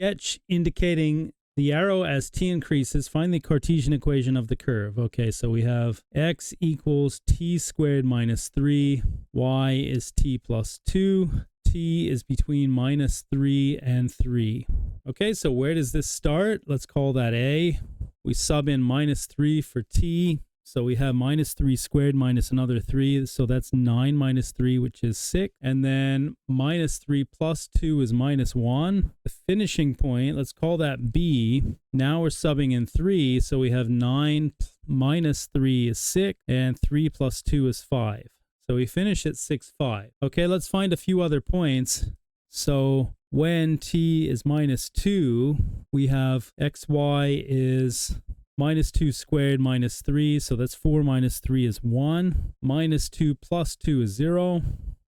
sketch indicating the arrow as t increases. Find the Cartesian equation of the curve. Okay, so we have x equals t squared minus 3, y is t plus 2, t is between minus 3 and 3. Okay, so where does this start? Let's call that a. We sub in minus 3 for t. So we have minus 3 squared minus another 3. So that's 9 minus 3, which is 6. And then minus 3 plus 2 is minus 1. The finishing point, let's call that b. Now we're subbing in 3. So we have 9 minus 3 is 6. And 3 plus 2 is 5. So we finish at 6, 5. Okay, let's find a few other points. So when t is minus 2, we have xy is minus 2 squared minus 3, so that's 4 minus 3 is 1. Minus 2 plus 2 is 0.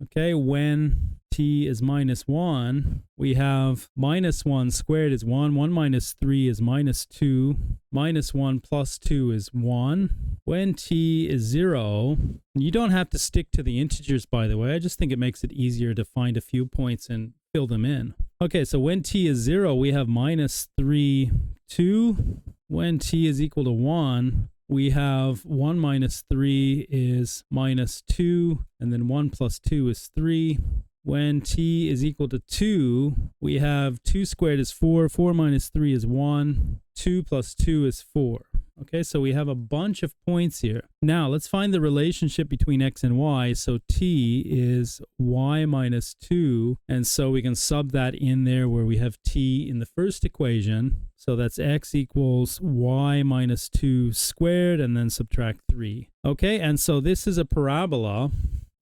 Okay, when t is minus 1, we have minus 1 squared is 1. 1 minus 3 is minus 2. Minus 1 plus 2 is 1. When t is 0, you don't have to stick to the integers, by the way. I just think it makes it easier to find a few points and fill them in. Okay, so when t is 0, we have minus 3, 2. When t is equal to 1, we have 1 minus 3 is minus 2, and then 1 plus 2 is 3. When t is equal to 2, we have 2 squared is 4, 4 minus 3 is 1, 2 plus 2 is 4. Okay, so we have a bunch of points here. Now, let's find the relationship between x and y. So t is y minus 2, and so we can sub that in there where we have t in the first equation. So that's x equals y minus 2 squared, and then subtract 3. Okay, and so this is a parabola.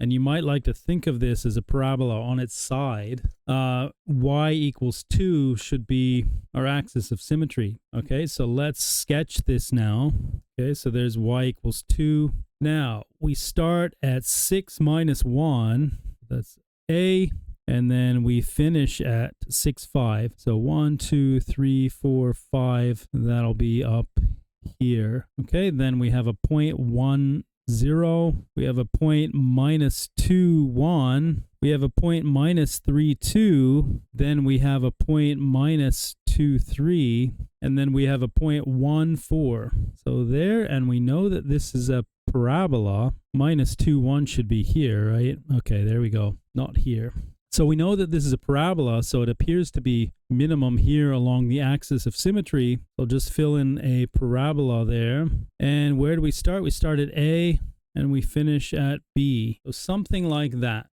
And you might like to think of this as a parabola on its side. Y equals 2 should be our axis of symmetry. Okay, so let's sketch this now. Okay, so there's y equals 2. Now, we start at 6 minus 1. That's a. And then we finish at 6, 5. So 1, 2, 3, 4, 5. That'll be up here. Okay, then we have a point 1, 0. We have a point minus 2, 1. We have a point minus 3, 2. Then we have a point minus 2, 3. And then we have a point 1, 4. So there, and we know that this is a parabola. Minus 2, 1 should be here, right? Okay, there we go. Not here. So we know that this is a parabola, so it appears to be minimum here along the axis of symmetry. So just fill in a parabola there. And where do we start? We start at A and we finish at B. So something like that.